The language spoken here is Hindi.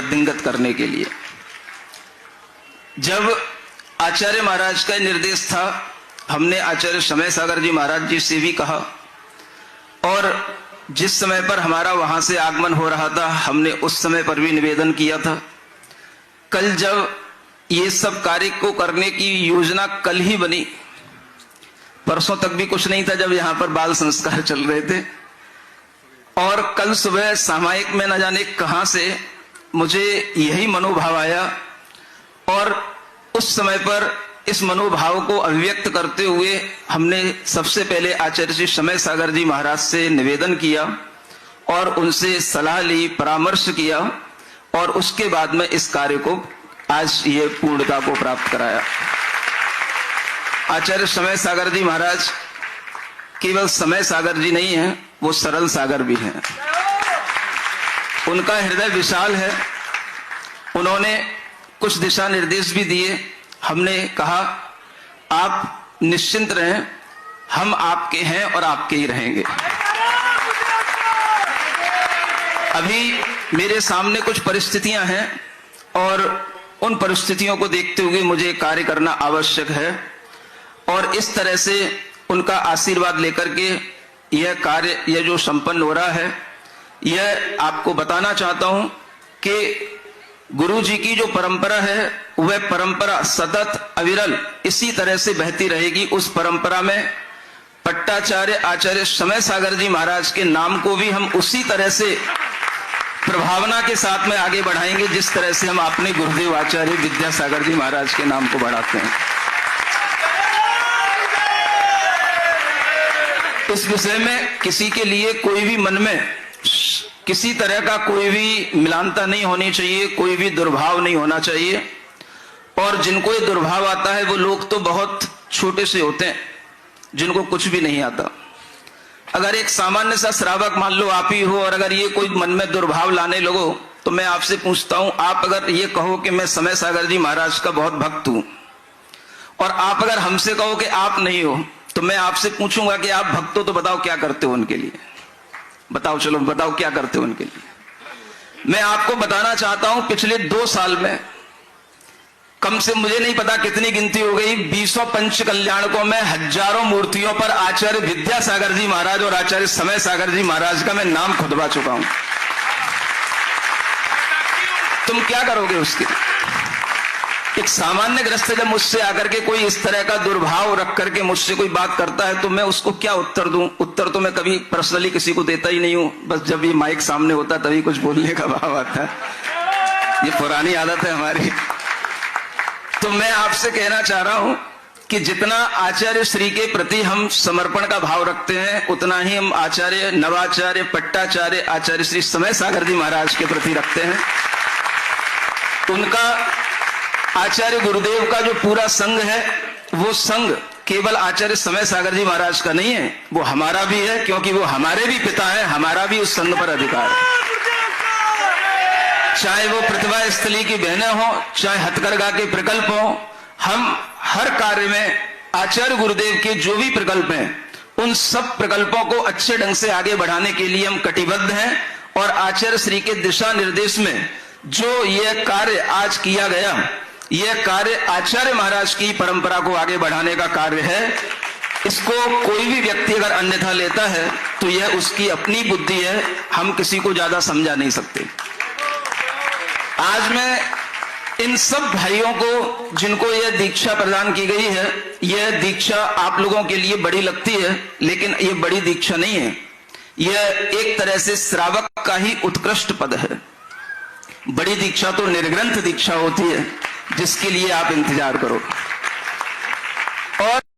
वृद्धिंगत करने के लिए। जब आचार्य महाराज का निर्देश था, हमने आचार्य समय सागर जी महाराज जी से भी कहा, और जिस समय पर हमारा वहां से आगमन हो रहा था हमने उस समय पर भी निवेदन किया था। कल जब ये सब कार्य को करने की योजना कल ही बनी, परसों तक भी कुछ नहीं था जब यहां पर बाल संस्कार चल रहे थे, और कल सुबह सामायिक में न जाने कहां से मुझे यही मनोभाव आया, और उस समय पर इस मनोभाव को अभिव्यक्त करते हुए हमने सबसे पहले आचार्य श्री समय सागर जी महाराज से निवेदन किया और उनसे सलाह ली, परामर्श किया, और उसके बाद में इस कार्य को आज ये पूर्णता को प्राप्त कराया। आचार्य समय सागर जी महाराज केवल समय सागर जी नहीं है, वो सरल सागर भी हैं। उनका हृदय विशाल है। उन्होंने कुछ दिशा निर्देश भी दिए। हमने कहा आप निश्चिंत रहें, हम आपके हैं और आपके ही रहेंगे। अभी मेरे सामने कुछ परिस्थितियां हैं और उन परिस्थितियों को देखते हुए मुझे कार्य करना आवश्यक है, और इस तरह से उनका आशीर्वाद लेकर के यह कार्य यह जो संपन्न हो रहा है, यह आपको बताना चाहता हूं कि गुरु जी की जो परंपरा है वह परंपरा सतत अविरल इसी तरह से बहती रहेगी। उस परंपरा में पट्टाचार्य आचार्य समय सागर जी महाराज के नाम को भी हम उसी तरह से प्रभावना के साथ में आगे बढ़ाएंगे जिस तरह से हम अपने गुरुदेव आचार्य विद्यासागर जी महाराज के नाम को बढ़ाते हैं। इस विषय में किसी के लिए कोई भी मन में किसी तरह का कोई भी मिलानता नहीं होनी चाहिए, कोई भी दुर्भाव नहीं होना चाहिए। और जिनको ये दुर्भाव आता है वो लोग तो बहुत छोटे से होते हैं जिनको कुछ भी नहीं आता। अगर एक सामान्य सा श्रावक मान लो आप ही हो, और अगर ये कोई मन में दुर्भाव लाने लगो तो मैं आपसे पूछता हूं, आप अगर ये कहो कि मैं समय सागर जी महाराज का बहुत भक्त हूं, और आप अगर हमसे कहो कि आप नहीं हो, तो मैं आपसे पूछूंगा कि आप भक्त हो तो बताओ क्या करते हो उनके लिए। बताओ, चलो बताओ क्या करते हो उनके लिए। मैं आपको बताना चाहता हूं, पिछले 2 साल में कम से मुझे नहीं पता कितनी गिनती हो गई, 20 पंच कल्याणकों में हजारों मूर्तियों पर आचार्य विद्यासागर जी महाराज और आचार्य समय सागर जी महाराज का मैं नाम खुदवा चुका हूं। तुम क्या करोगे उसके? एक सामान्य ग्रस्त जब मुझसे आकर के कोई इस तरह का दुर्भाव रख करके मुझसे कोई बात करता है तो मैं उसको क्या उत्तर दूं? उत्तर तो मैं कभी पर्सनली किसी को देता ही नहीं हूं, बस जब ये माइक सामने होता तभी कुछ बोलने का भाव आता है। ये पुरानी आदत है हमारी। तो मैं आपसे कहना चाह रहा हूं कि जितना आचार्य श्री के प्रति हम समर्पण का भाव रखते हैं उतना ही हम आचार्य नवाचार्य पट्टाचार्य आचार्य श्री समय सागर जी महाराज के प्रति रखते हैं। उनका आचार्य गुरुदेव का जो पूरा संघ है, वो संघ केवल आचार्य समय सागर जी महाराज का नहीं है, वो हमारा भी है, क्योंकि वो हमारे भी पिता है, हमारा भी उस संघ पर अधिकार है। चाहे वो प्रतिभा स्थली की बहनें हो, चाहे हथकरघा के प्रकल्प हो, हम हर कार्य में आचार्य गुरुदेव के जो भी प्रकल्प हैं उन सब प्रकल्पों को अच्छे ढंग से आगे बढ़ाने के लिए हम कटिबद्ध हैं। और आचार्य श्री के दिशा निर्देश में जो यह कार्य आज किया गया, यह कार्य आचार्य महाराज की परंपरा को आगे बढ़ाने का कार्य है। इसको कोई भी व्यक्ति अगर अन्यथा लेता है तो यह उसकी अपनी बुद्धि है, हम किसी को ज्यादा समझा नहीं सकते। आज मैं इन सब भाइयों को जिनको यह दीक्षा प्रदान की गई है, यह दीक्षा आप लोगों के लिए बड़ी लगती है, लेकिन यह बड़ी दीक्षा नहीं है। यह एक तरह से श्रावक का ही उत्कृष्ट पद है। बड़ी दीक्षा तो निर्ग्रंथ दीक्षा होती है जिसके लिए आप इंतजार करो।